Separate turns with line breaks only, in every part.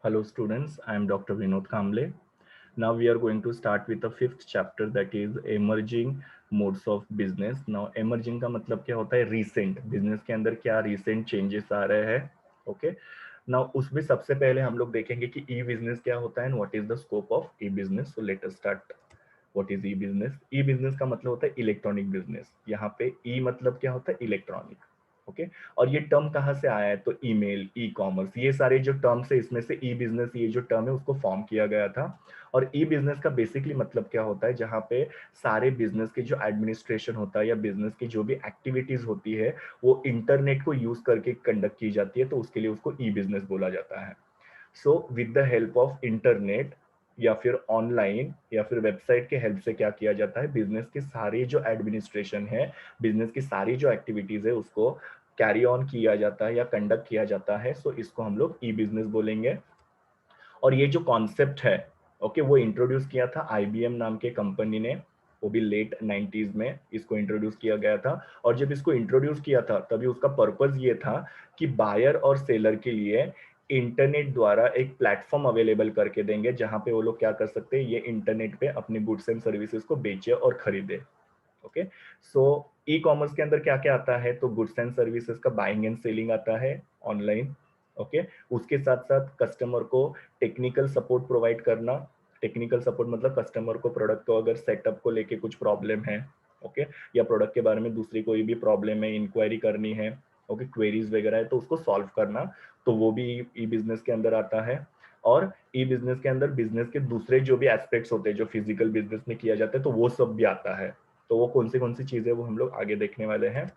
Hello students, I am Dr. Vinod Kamble. Now we are going to start with the fifth chapter, that is emerging modes of business. Now emerging का मतलब क्या होता है? Recent business के अंदर क्या recent changes आ रहे हैं. Okay. Now उसमें सबसे पहले हम लोग देखेंगे कि ई बिजनेस क्या होता है and what is the scope of E business. So let us start. What is E business? E business का मतलब होता है इलेक्ट्रॉनिक बिजनेस. यहाँ पे ई मतलब क्या होता है? इलेक्ट्रॉनिक. ओके. और ये टर्म कहाँ से आया है? तो ईमेल, ई कॉमर्स, ये सारे जो टर्म्स है इसमें से ई बिजनेस ये जो टर्म है उसको फॉर्म किया गया था. और ई बिजनेस का बेसिकली मतलब क्या होता है? जहाँ पे सारे बिजनेस के जो एडमिनिस्ट्रेशन होता है या बिजनेस की जो भी एक्टिविटीज होती है वो इंटरनेट को यूज करके कंडक्ट की जाती है, तो उसके लिए उसको ई बिजनेस बोला जाता है. So with the help of internet या फिर ऑनलाइन या फिर वेबसाइट के हेल्प से क्या किया जाता है? बिजनेस के सारे जो एडमिनिस्ट्रेशन है, बिजनेस की सारी जो एक्टिविटीज है उसको कैरी ऑन किया जाता है या कंडक्ट किया जाता है. सो इसको हम लोग ई बिजनेस बोलेंगे. और ये जो कॉन्सेप्ट है, ओके, वो इंट्रोड्यूस किया था आईबीएम नाम के कंपनी ने. वो भी लेट 90s में इसको इंट्रोड्यूस किया गया था. और जब इसको इंट्रोड्यूस किया था तभी उसका पर्पस ये था कि बायर और सेलर के लिए इंटरनेट द्वारा एक प्लेटफॉर्म अवेलेबल करके देंगे जहां पे वो लोग क्या कर सकते हैं? ये इंटरनेट पे अपनी गुड्स एंड सर्विसेज को बेचे और खरीदे. ओके. सो ई कॉमर्स के अंदर क्या क्या आता है? तो गुड्स एंड सर्विसेज का बाइंग एंड सेलिंग आता है ऑनलाइन. ओके. उसके साथ साथ कस्टमर को टेक्निकल सपोर्ट प्रोवाइड करना. टेक्निकल सपोर्ट मतलब कस्टमर को प्रोडक्ट को अगर सेटअप को लेके कुछ प्रॉब्लम है, ओके, या प्रोडक्ट के बारे में दूसरी कोई भी प्रॉब्लम है, इंक्वायरी करनी है, ओके, क्वेरीज वगैरह है, तो उसको सॉल्व करना, तो वो भी ई बिजनेस के अंदर आता है. और ई बिजनेस के अंदर बिजनेस के दूसरे जो भी एस्पेक्ट्स होते हैं जो फिजिकल बिजनेस में किया जाता है तो वो सब भी आता है. तो वो कौन सी चीजें वो हम लोग आगे देखने वाले हैं.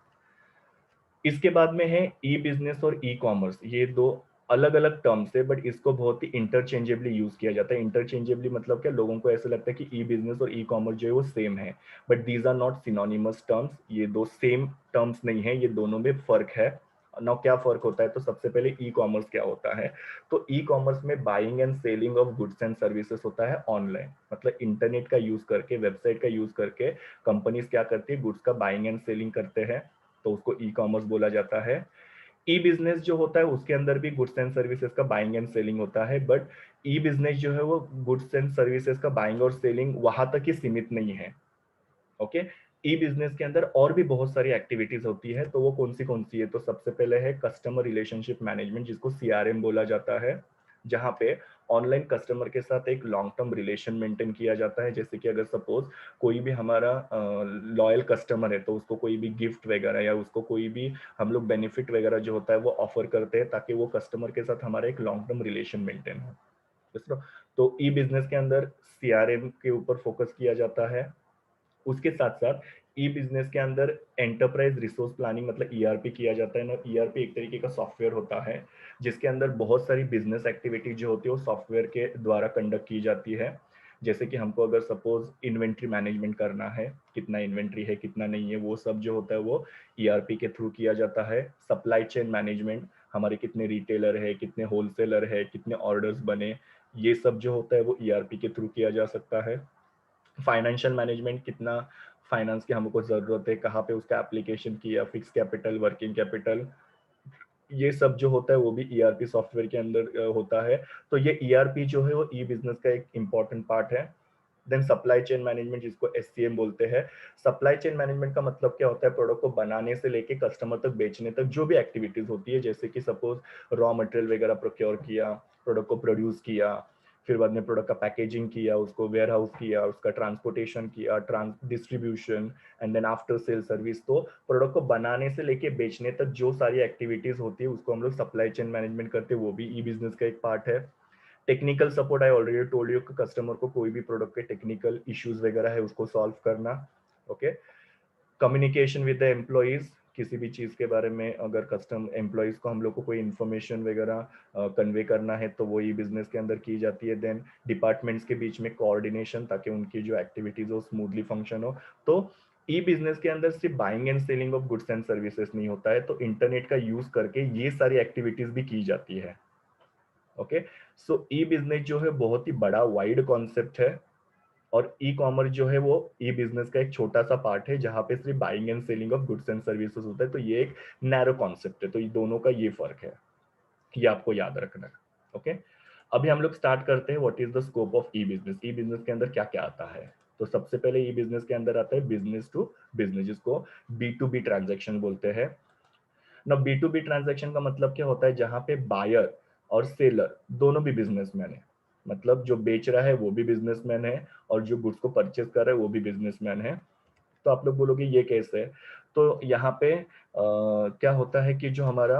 इसके बाद में है ई बिजनेस और ई कॉमर्स. ये दो अलग अलग टर्म्स है बट इसको बहुत ही इंटरचेंजेबली यूज किया जाता है. इंटरचेंजेबली मतलब क्या? लोगों को ऐसा लगता है कि ई बिजनेस और ई कॉमर्स जो है वो सेम है, but these are not synonymous terms. ये दो सेम टर्म्स नहीं है, ये दोनों में फर्क है. नाउ क्या फर्क होता है? तो सबसे पहले ई कॉमर्स क्या होता है? तो ई कॉमर्स में buying and selling of goods and services होता है ऑनलाइन. मतलब इंटरनेट का यूज करके, वेबसाइट का यूज करके कंपनीज क्या करती है? गुड्स का बाइंग एंड सेलिंग करते हैं, तो उसको ई कॉमर्स बोला जाता है. ई बिजनेस जो होता है उसके अंदर भी गुड्स एंड सर्विसेज का बाइंग एंड सेलिंग होता है, बट ई बिजनेस जो है वो गुड्स एंड सर्विसेज का बाइंग और सेलिंग वहां तक ही सीमित नहीं है. ओके. ई बिजनेस के अंदर और भी बहुत सारी एक्टिविटीज होती है, तो वो कौन सी है? तो सबसे पहले है कस्टमर रिलेशनशिप मैनेजमेंट, जिसको सीआरएम बोला जाता है, जहां पे ऑनलाइन कस्टमर के साथ एक लॉन्ग टर्म रिलेशन मेंटेन किया जाता है. जैसे कि अगर सपोज कोई भी हमारा लॉयल कस्टमर है तो उसको कोई भी गिफ्ट वगैरह या उसको कोई भी हम लोग बेनिफिट वगैरह जो होता है वो ऑफर करते हैं ताकि वो कस्टमर के साथ हमारा एक लॉन्ग टर्म रिलेशन मेंटेन हो. दूसरा, तो ई बिजनेस के अंदर सीआरएम के ऊपर फोकस किया जाता है. उसके साथ साथ ई बिजनेस के अंदर एंटरप्राइज रिसोर्स प्लानिंग मतलब ईआरपी किया जाता है ना. ईआरपी एक तरीके का सॉफ्टवेयर होता है जिसके अंदर बहुत सारी बिजनेस एक्टिविटी जो होती है वो सॉफ्टवेयर के द्वारा कंडक्ट की जाती है. जैसे कि हमको अगर सपोज इन्वेंट्री मैनेजमेंट करना है, कितना इन्वेंट्री है कितना नहीं है वो सब जो होता है वो ईआरपी के थ्रू किया जाता है. सप्लाई चेन मैनेजमेंट, हमारे कितने रिटेलर है, कितने होलसेलर है, कितने ऑर्डर्स बने, ये सब जो होता है वो ईआरपी के थ्रू किया जा सकता है. फाइनेंशियल मैनेजमेंट, कितना फाइनेंस की हमको जरूरत है, कहाँ पे उसका एप्लीकेशन किया, फिक्स कैपिटल, वर्किंग कैपिटल, ये सब जो होता है वो भी ईआरपी सॉफ्टवेयर के अंदर होता है. तो ये ईआरपी जो है वो ई बिजनेस का एक इंपॉर्टेंट पार्ट है. देन सप्लाई चेन मैनेजमेंट, जिसको एससीएम बोलते हैं. सप्लाई चेन मैनेजमेंट का मतलब क्या होता है? प्रोडक्ट को बनाने से लेके कस्टमर तक बेचने तक जो भी एक्टिविटीज होती है, जैसे कि सपोज रॉ मटेरियल वगैरह प्रोक्योर किया, प्रोडक्ट को प्रोड्यूस किया, फिर बाद में प्रोडक्ट का पैकेजिंग किया, उसको वेयर हाउस किया, उसका ट्रांसपोर्टेशन किया, trans distribution, and then after sale service. तो प्रोडक्ट को बनाने से लेके बेचने तक जो सारी एक्टिविटीज होती है उसको हम लोग सप्लाई चेन मैनेजमेंट करते हैं, वो भी ई बिजनेस का एक पार्ट है. Technical support, I already told you, customer को कोई भी प्रोडक्ट के टेक्निकल इश्यूज वगैरह है उसको सॉल्व करना. Okay. Communication with the employees, किसी भी चीज के बारे में अगर कस्टम एम्प्लॉइज को हम लोग को कोई इन्फॉर्मेशन वगैरह कन्वे करना है तो वो ई बिजनेस के अंदर की जाती है. देन डिपार्टमेंट्स के बीच में कोऑर्डिनेशन ताकि उनकी जो एक्टिविटीज हो स्मूथली फंक्शन हो. तो ई बिजनेस के अंदर सिर्फ buying and selling of goods and services नहीं होता है, तो इंटरनेट का यूज करके ये सारी एक्टिविटीज भी की जाती है. ओके. सो ई बिजनेस जो है बहुत ही बड़ा वाइड कॉन्सेप्ट है, और ई कॉमर्स जो है वो ई बिजनेस का एक छोटा सा पार्ट है जहां पे सिर्फ buying and selling of goods and services होता है. तो ये एक नैरो कॉन्सेप्ट है, तो ये दोनों का ये फर्क है, ये आपको याद रखना है. ओके. अभी हम लोग स्टार्ट करते हैं what is the scope of E business. E business के अंदर क्या क्या आता है। तो सबसे पहले ई बिजनेस के अंदर आता है बिजनेस टू बिजनेस, जिसको बी टू बी ट्रांजेक्शन बोलते हैं ना। बी टू बी ट्रांजेक्शन का मतलब क्या होता है, जहां पे बायर और सेलर दोनों भी बिजनेसमैन है। मतलब जो बेच रहा है वो भी बिजनेसमैन है और जो गुड्स को परचेज कर रहा है वो भी बिजनेसमैन है। तो आप लोग बोलोगे ये कैसे है। तो यहाँ पे क्या होता है कि जो हमारा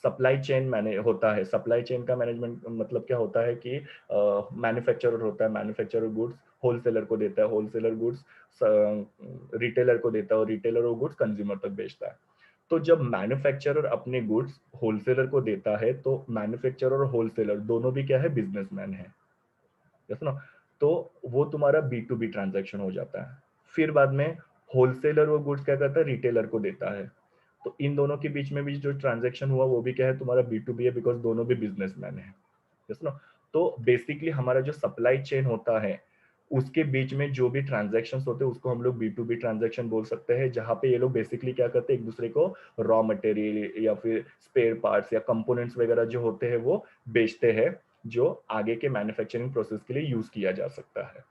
सप्लाई चेन मैने होता है, सप्लाई चेन का मैनेजमेंट मतलब क्या होता है कि मैन्युफैक्चरर होता है, मैन्युफैक्चरर गुड्स होलसेलर को देता है, होलसेलर गुड्स रिटेलर को देता है और रिटेलर वो गुड्स कंज्यूमर तक बेचता है। तो जब मैन्युफैक्चरर अपने गुड्स होलसेलर को देता है तो मैन्युफैक्चरर और होलसेलर दोनों भी क्या है, बिजनेसमैन है। यस ना। तो वो तुम्हारा बी टू बी ट्रांजेक्शन हो जाता है। फिर बाद में होलसेलर वो गुड्स क्या करता है, रिटेलर को देता है। तो इन दोनों के बीच में भी जो ट्रांजेक्शन हुआ वो भी क्या है, तुम्हारा बी टू बी है, बिकॉज दोनों भी बिजनेसमैन है। यस ना। तो बेसिकली हमारा जो सप्लाई चेन होता है उसके बीच में जो भी ट्रांजेक्शन होते हैं उसको हम लोग बी टू बी ट्रांजेक्शन बोल सकते हैं, जहां पे ये लोग बेसिकली क्या करते हैं, एक दूसरे को रॉ मटेरियल या फिर स्पेयर पार्ट्स या कंपोनेंट्स वगैरह जो होते हैं वो बेचते हैं, जो आगे के मैन्युफैक्चरिंग प्रोसेस के लिए यूज किया जा सकता है।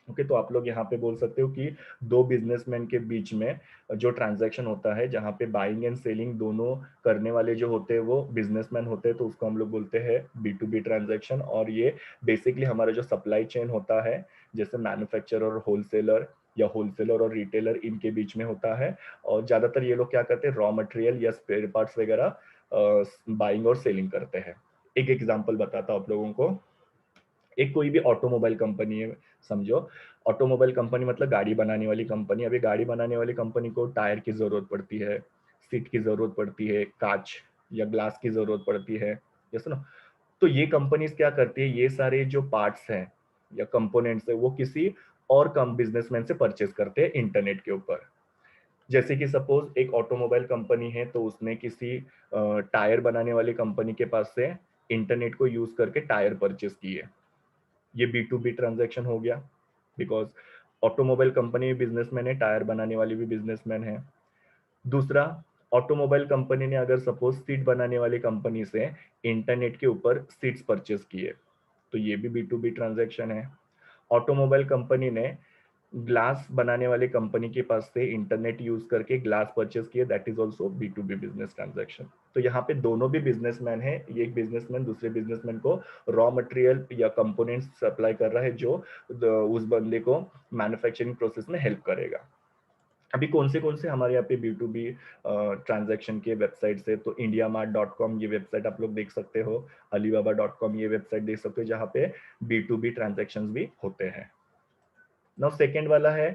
ओके, तो आप लोग यहाँ पे बोल सकते हो कि दो बिजनेसमैन के बीच में जो ट्रांजैक्शन होता है, जहाँ पे बाइंग एंड सेलिंग दोनों करने वाले जो होते हैं वो बिजनेसमैन होते हैं, तो उसको हम लोग बोलते हैं बी टू बी ट्रांजैक्शन। और ये बेसिकली हमारा जो सप्लाई चेन होता है, जैसे मैन्युफैक्चरर और होलसेलर या होलसेलर और रिटेलर, इनके बीच में होता है। और ज्यादातर ये लोग क्या करते हैं, रॉ मटेरियल या स्पेयर पार्ट्स वगैरह बाइंग और सेलिंग करते हैं। एक एग्जांपल बताता हूँ आप लोगों को। एक कोई भी ऑटोमोबाइल कंपनी है, समझो। ऑटोमोबाइल कंपनी मतलब गाड़ी बनाने वाली कंपनी। अभी गाड़ी बनाने वाली कंपनी को टायर की जरूरत पड़ती है, सीट की जरूरत पड़ती है, कांच या ग्लास की जरूरत पड़ती है, जैसे ना। तो ये कंपनीज क्या करती है, ये सारे जो पार्ट्स हैं या कंपोनेंट्स है वो किसी और कम बिजनेसमैन से परचेज करते हैं इंटरनेट के ऊपर। जैसे कि सपोज एक ऑटोमोबाइल कंपनी है, तो उसने किसी टायर बनाने वाली कंपनी के पास से इंटरनेट को यूज करके टायर परचेज किए। ये बी टू बी ट्रांजेक्शन हो गया, बिकॉज ऑटोमोबाइल कंपनी भी बिजनेसमैन है, टायर बनाने वाली भी बिजनेसमैन है। दूसरा, ऑटोमोबाइल कंपनी ने अगर सपोज सीट बनाने वाली कंपनी से इंटरनेट के ऊपर सीट्स परचेज किए, तो ये भी बी टू बी ट्रांजेक्शन है। ऑटोमोबाइल कंपनी ने ग्लास बनाने वाले कंपनी के पास से इंटरनेट यूज करके ग्लास परचेज किए, that is also B to B business transaction. तो यहाँ पे दोनों भी बिजनेसमैन है, ये एक बिजनेसमैन दूसरे बिजनेसमैन को रॉ मटेरियल या कंपोनेंट्स सप्लाई कर रहा है, जो उस बंदे को मैन्युफैक्चरिंग प्रोसेस में हेल्प करेगा। अभी कौन से हमारे यहाँ पे बी टू बी ट्रांजेक्शन के वेबसाइट है, तो indiamart.com ये वेबसाइट आप लोग देख सकते हो, alibaba.com ये वेबसाइट देख सकते हो, जहाँ पे बी टू बी ट्रांजेक्शन भी होते हैं। नाउ सेकेंड वाला है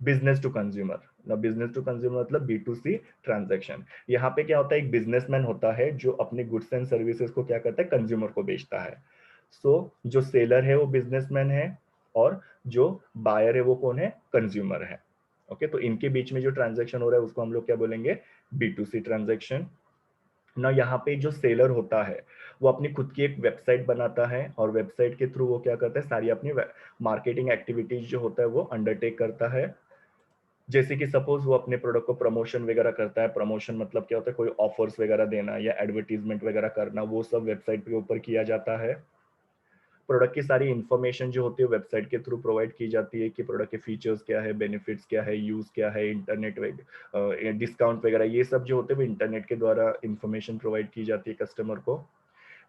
business to consumer. Now business to consumer मतलब बी टू सी ट्रांजेक्शन। यहाँ पे क्या होता है, एक बिजनेसमैन होता है जो अपने गुड्स एंड सर्विसेज को क्या करता है, कंज्यूमर को बेचता है। जो सेलर है वो बिजनेसमैन है और जो बायर है वो कौन है, कंज्यूमर है। ओके, तो इनके बीच में जो ट्रांजेक्शन हो रहा है उसको हम लोग क्या बोलेंगे, बी टू सी ट्रांजेक्शन ना। यहाँ पे जो सेलर होता है वो अपनी खुद की एक वेबसाइट बनाता है और वेबसाइट के थ्रू वो क्या करता है, सारी अपनी मार्केटिंग एक्टिविटीज जो होता है वो अंडरटेक करता है। जैसे कि सपोज वो अपने प्रोडक्ट को प्रमोशन वगैरह करता है। प्रमोशन मतलब क्या होता है, कोई ऑफर्स वगैरह देना या एडवर्टीजमेंट वगैरह करना, वो सब वेबसाइट के ऊपर किया जाता है। प्रोडक्ट की सारी इन्फॉर्मेशन जो होती है वेबसाइट के थ्रू प्रोवाइड की जाती है कि प्रोडक्ट के फीचर्स क्या है, बेनिफिट्स क्या है, यूज क्या है, इंटरनेट डिस्काउंट वगैरह, ये सब जो होते हैं वो इंटरनेट के द्वारा इन्फॉर्मेशन प्रोवाइड की जाती है कस्टमर को।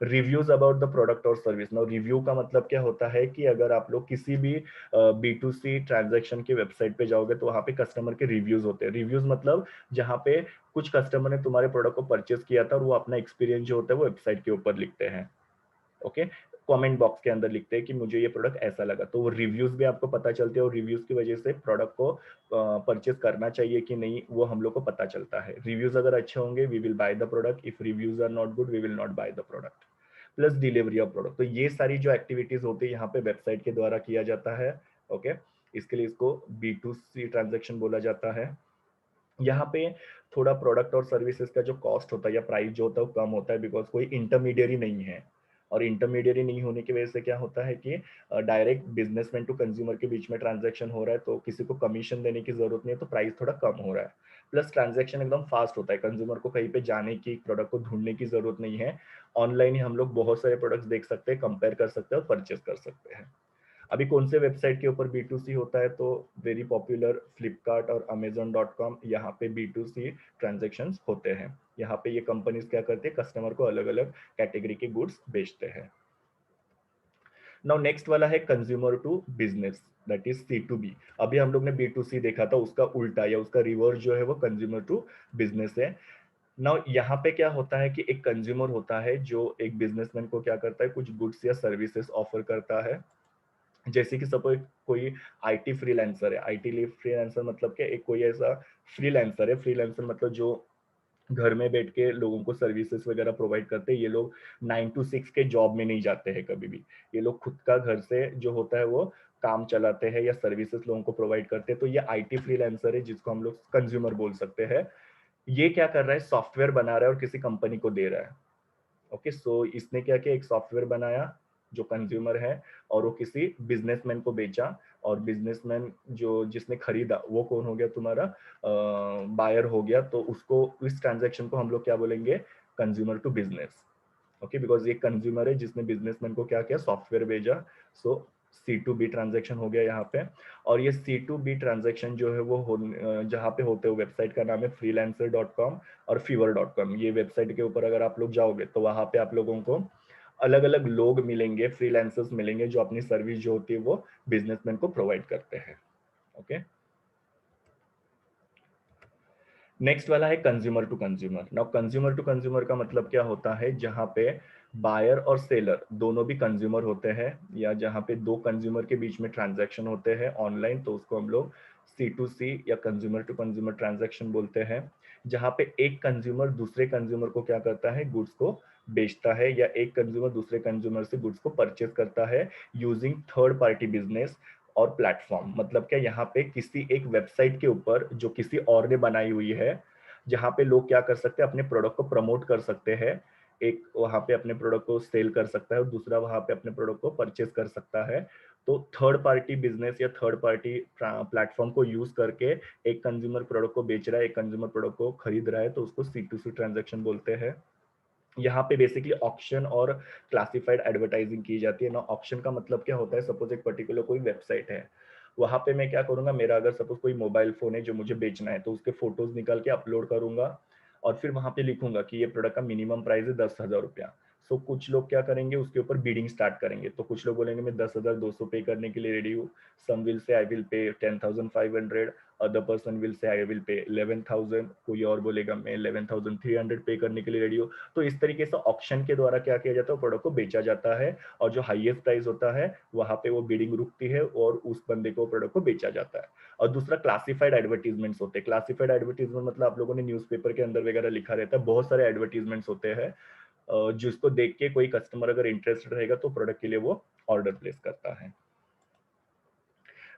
रिव्यूज अबाउट द प्रोडक्ट और सर्विस। नाउ रिव्यू का मतलब क्या होता है कि अगर आप लोग किसी भी बी टू सी ट्रांजेक्शन की वेबसाइट पे जाओगे तो वहाँ पे कस्टमर के रिव्यूज होते हैं। रिव्यूज मतलब जहाँ पे कुछ कस्टमर ने तुम्हारे प्रोडक्ट को परचेज किया था और वो अपना एक्सपीरियंस जो होता है वो वेबसाइट के ऊपर लिखते हैं। ओके, कमेंट बॉक्स के अंदर लिखते हैं कि मुझे ये प्रोडक्ट ऐसा लगा, तो वो रिव्यूज भी आपको पता चलते हैं और रिव्यूज की वजह से प्रोडक्ट को परचेज करना चाहिए कि नहीं वो हम लोग को पता चलता है। रिव्यूज अगर अच्छे होंगे we will buy the product, if reviews are not good we will not buy the product. Plus delivery of product, तो ये सारी जो एक्टिविटीज होती है यहाँ पे वेबसाइट के द्वारा किया जाता है। ओके, इसके लिए इसको बी टू सी ट्रांजेक्शन बोला जाता है। यहाँ पे थोड़ा प्रोडक्ट और सर्विसेज का जो कॉस्ट होता है या प्राइस जो होता है वो कम होता है, बिकॉज कोई इंटरमीडियरी नहीं है। और इंटरमीडियरी नहीं होने की वजह से क्या होता है कि डायरेक्ट बिजनेसमैन टू कंज्यूमर के बीच में ट्रांजैक्शन हो रहा है, तो किसी को कमीशन देने की जरूरत नहीं है, तो प्राइस थोड़ा कम हो रहा है। प्लस ट्रांजैक्शन एकदम फास्ट होता है, कंज्यूमर को कहीं पे जाने की, प्रोडक्ट को ढूंढने की जरूरत नहीं है। ऑनलाइन ही हम लोग बहुत सारे प्रोडक्ट्स देख सकते हैं, कंपेयर कर सकते हैं और परचेस कर सकते हैं। अभी कौन से वेबसाइट के ऊपर B2C होता है, तो वेरी पॉपुलर फ्लिपकार्ट और Amazon.com, यहाँ पे B2C ट्रांजेक्शन होते हैं। यहाँ पे ये कंपनीज क्या करते हैं, कस्टमर को अलग अलग कैटेगरी के गुड्स बेचते हैं। नाउ नेक्स्ट वाला है consumer to business, that is C2B। अभी हम लोग ने B2C देखा था, उसका उल्टा या उसका रिवर्स जो है वो कंज्यूमर टू बिजनेस है। नाउ यहाँ पे क्या होता है कि एक कंज्यूमर होता है जो एक बिजनेसमैन को क्या करता है, कुछ गुड्स या सर्विसेज ऑफर करता है। जैसे कि सपोज कोई आईटी फ्रीलांसर है, आईटी फ्रीलांसर मतलब क्या, एक कोई ऐसा फ्रीलांसर है, फ्रीलांसर मतलब जो घर में बैठ के लोगों को सर्विसेज वगैरह प्रोवाइड करते हैं। ये लोग 9 to 6 के जॉब में नहीं जाते हैं कभी भी, ये लोग खुद का घर से जो होता है वो काम चलाते हैं या सर्विसेज लोगों को प्रोवाइड करते हैं। तो ये आईटी फ्रीलांसर है, जिसको हम लोग कंज्यूमर बोल सकते हैं। ये क्या कर रहा है, सॉफ्टवेयर बना रहा है और किसी कंपनी को दे रहा है। ओके, सो इसने क्या किया, एक सॉफ्टवेयर बनाया जो कंज्यूमर है, और वो किसी बिजनेसमैन को बेचा, और बिजनेसमैन जो जिसने खरीदा वो कौन हो गया, तुम्हारा बायर हो गया। तो उसको, इस ट्रांजैक्शन को हम लोग क्या बोलेंगे, consumer to business. Okay, because ये कंज्यूमर है जिसने बिजनेसमैन को क्या किया, सॉफ्टवेयर भेजा। सो C2B ट्रांजैक्शन हो गया यहाँ पे। और ये C2B ट्रांजैक्शन जो है वो जहाँ पे होते हैं, वेबसाइट का नाम है freelancer.com और fiverr.com। ये वेबसाइट के ऊपर अगर आप लोग जाओगे तो वहां पे आप लोगों को अलग अलग लोग मिलेंगे, फ्रीलांसर्स मिलेंगे, जो अपनी सर्विस जो होती है वो बिजनेसमैन को प्रोवाइड करते हैं। ओके, नेक्स्ट वाला है consumer to consumer. Now consumer to consumer का मतलब क्या होता है, जहां पे बायर और सेलर दोनों भी कंज्यूमर होते हैं, या जहां पे दो कंज्यूमर के बीच में ट्रांजैक्शन होते हैं ऑनलाइन, तो उसको हम लोग C2C या कंज्यूमर टू कंज्यूमर ट्रांजैक्शन बोलते हैं। जहां पे एक कंज्यूमर दूसरे कंज्यूमर को क्या करता है, गुड्स को बेचता है, या एक कंज्यूमर दूसरे कंज्यूमर से गुड्स को परचेज करता है यूजिंग थर्ड पार्टी बिजनेस और प्लेटफॉर्म। मतलब क्या, यहाँ पे किसी एक वेबसाइट के ऊपर जो किसी और ने बनाई हुई है, जहाँ पे लोग क्या कर सकते हैं, अपने प्रोडक्ट को प्रमोट कर सकते हैं। एक वहाँ पे अपने प्रोडक्ट को सेल कर सकता है और दूसरा वहाँ पे अपने प्रोडक्ट को परचेज कर सकता है। तो थर्ड पार्टी बिजनेस या थर्ड पार्टी प्लेटफॉर्म को यूज करके एक कंज्यूमर प्रोडक्ट को बेच रहा है, एक कंज्यूमर प्रोडक्ट को खरीद रहा है, तो उसको C2C ट्रांजेक्शन बोलते हैं। यहाँ पे बेसिकली ऑक्शन और क्लासिफाइड एडवर्टाइजिंग की जाती है ना। ऑक्शन का मतलब क्या होता है, सपोज एक पर्टिकुलर कोई वेबसाइट है, वहां पे मैं क्या करूंगा, मेरा अगर सपोज कोई मोबाइल फोन है जो मुझे बेचना है, तो उसके फोटोज निकाल के अपलोड करूंगा, और फिर वहां पे लिखूंगा कि ये प्रोडक्ट का मिनिमम प्राइस है 10,000 रुपया। सो कुछ लोग क्या करेंगे, उसके ऊपर बीडिंग स्टार्ट करेंगे। तो कुछ लोग बोलेंगे मैं 10,200 पे करने के लिए रेडी हूँ। सम will say I will pay 10,500, other person will say I will pay 11,000, कोई और बोलेगा मैं 11,300 पे करने के लिए रेडी हूँ। तो इस तरीके से ऑक्शन के द्वारा क्या किया जाता है, प्रोडक्ट को बेचा जाता है, और जो हाईएस्ट प्राइस होता है वहां पे वो बिडिंग रुकती है और उस बंदे को प्रोडक्ट को बेचा जाता है। और दूसरा क्लासिफाइड एडवर्टीजमेंट्स होते हैं। क्लासिफाइड एडवर्टीजमेंट मतलब आप लोगों ने न्यूज़पेपर के अंदर वगैरह लिखा रहता है, बहुत सारे एडवर्टीजमेंट्स होते हैं, जिसको देख के कोई कस्टमर अगर इंटरेस्टेड रहेगा तो प्रोडक्ट के लिए वो ऑर्डर प्लेस करता है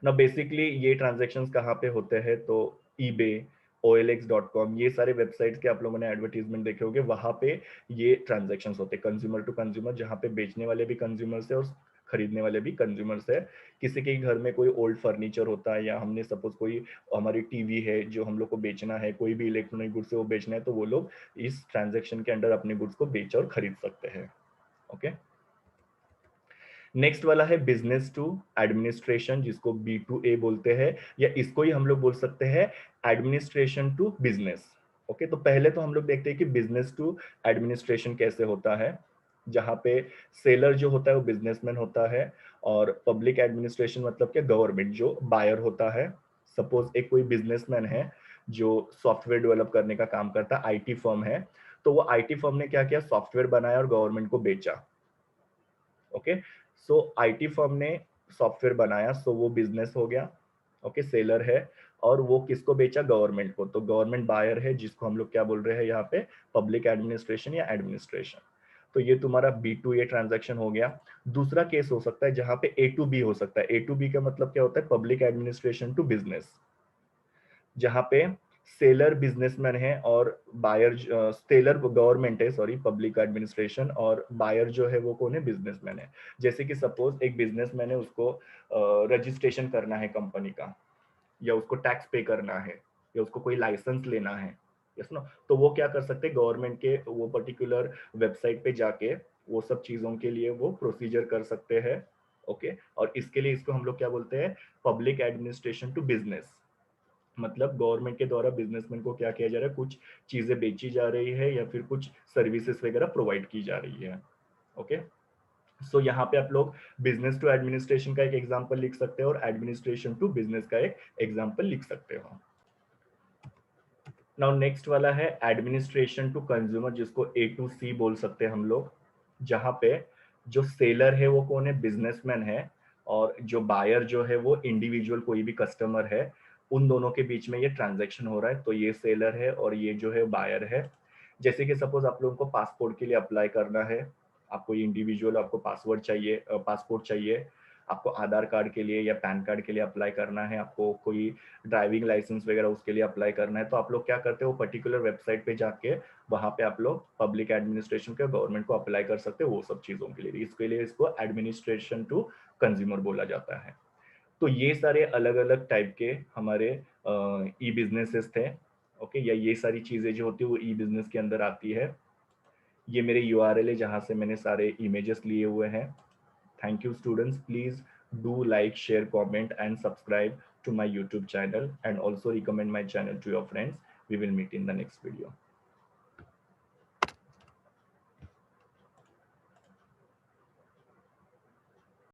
ना। बेसिकली ये ट्रांजेक्शन्स कहाँ पे होते हैं, तो eBay, OLX.com, ये सारे वेबसाइट्स के आप लोगों ने एडवर्टीजमेंट देखे होंगे, वहां पे ये ट्रांजेक्शन्स होते हैं कंज्यूमर टू कंज्यूमर, जहाँ पे बेचने वाले भी कंज्यूमर्स है और खरीदने वाले भी कंज्यूमर्स है। किसी के घर में कोई ओल्ड फर्नीचर होता है, या हमने सपोज कोई हमारी टीवी है जो हम लोग को बेचना है, कोई भी इलेक्ट्रॉनिक गुड्स है वो बेचना है, तो वो लोग इस ट्रांजेक्शन के अंडर अपने गुड्स को बेच और खरीद सकते हैं। ओके, नेक्स्ट वाला है बिजनेस टू एडमिनिस्ट्रेशन, जिसको B2A बोलते हैं, या इसको ही हम लोग बोल सकते हैं एडमिनिस्ट्रेशन टू बिजनेस। ओके, तो पहले तो हम लोग देखते हैं कि बिजनेस टू एडमिनिस्ट्रेशन कैसे होता है, जहां पे सेलर जो होता है वो बिजनेसमैन होता है, और पब्लिक एडमिनिस्ट्रेशन मतलब क्या, गवर्नमेंट जो बायर होता है। सपोज एक कोई बिजनेसमैन है जो सॉफ्टवेयर डेवलप करने का काम करता है, आईटी फर्म है, तो वो आईटी फर्म ने क्या किया, सॉफ्टवेयर बनाया और गवर्नमेंट को बेचा। ओके, सो आईटी फर्म ने सॉफ्टवेयर बनाया, सो वो बिजनेस हो गया। ओके, सेलर है, और वो किसको बेचा, गवर्नमेंट को, तो गवर्नमेंट बायर है, जिसको हम लोग क्या बोल रहे हैं यहाँ पे, पब्लिक एडमिनिस्ट्रेशन या एडमिनिस्ट्रेशन। तो ये तुम्हारा B2A ट्रांजैक्शन हो गया। दूसरा केस हो सकता है जहां पे A2B हो सकता है। A2B का मतलब क्या होता है, पब्लिक एडमिनिस्ट्रेशन टू बिजनेस, जहां पे सेलर बिजनेसमैन है और बायर सेलर गवर्नमेंट है, सॉरी पब्लिक एडमिनिस्ट्रेशन, और बायर जो है वो कौन है, बिजनेसमैन है। जैसे कि सपोज एक बिजनेसमैन है, उसको रजिस्ट्रेशन करना है कंपनी का, या उसको टैक्स पे करना है, या उसको कोई लाइसेंस लेना है, यस नो, तो वो क्या कर सकते हैं, गवर्नमेंट के वो पर्टिकुलर वेबसाइट पे जाके वो सब चीजों के लिए वो प्रोसीजर कर सकते हैं। ओके, और इसके लिए इसको हम लोग क्या बोलते हैं, पब्लिक एडमिनिस्ट्रेशन टू बिजनेस। मतलब गवर्नमेंट के द्वारा बिजनेसमैन को क्या किया जा रहा है, कुछ चीजें बेची जा रही है या फिर कुछ सर्विसेज वगैरह प्रोवाइड की जा रही है। ओके, सो यहाँ पे आप लोग बिजनेस टू एडमिनिस्ट्रेशन का एक एग्जांपल लिख सकते हो और एडमिनिस्ट्रेशन टू बिजनेस का एक एग्जांपल लिख सकते हो। नाउ नेक्स्ट वाला है एडमिनिस्ट्रेशन टू कंज्यूमर, जिसको ए टू सी बोल सकते हैं हम लोग, जहाँ पे जो सेलर है वो कौन है, बिजनेसमैन है, और जो बायर जो है वो इंडिविजुअल कोई भी कस्टमर है। उन दोनों के बीच में ये ट्रांजैक्शन हो रहा है, तो ये सेलर है और ये जो है बायर है। जैसे कि सपोज आप लोगों को पासपोर्ट के लिए अप्लाई करना है, आपको ये इंडिविजुअल, आपको पासवर्ड चाहिए, पासपोर्ट चाहिए, आपको आधार कार्ड के लिए या पैन कार्ड के लिए अप्लाई करना है, आपको कोई ड्राइविंग लाइसेंस वगैरह उसके लिए अप्लाई करना है, तो आप लोग क्या करते हो, पर्टिकुलर वेबसाइट पे जाके वहां पे आप लोग पब्लिक एडमिनिस्ट्रेशन के गवर्नमेंट को अप्लाई कर सकते हो वो सब चीजों के लिए। इसके लिए इसको एडमिनिस्ट्रेशन टू कंज्यूमर बोला जाता है। तो ये सारे अलग अलग टाइप के हमारे ई बिजनेसेस थे। ओके, या ये सारी चीजें जो होती है वो ई बिजनेस के अंदर आती है। ये मेरे यूआरएल है जहां से मैंने सारे इमेजेस लिए हुए हैं। Thank you, students. Please do like, share, comment, and subscribe to my YouTube channel, and also recommend my channel to your friends. We will meet in the next video.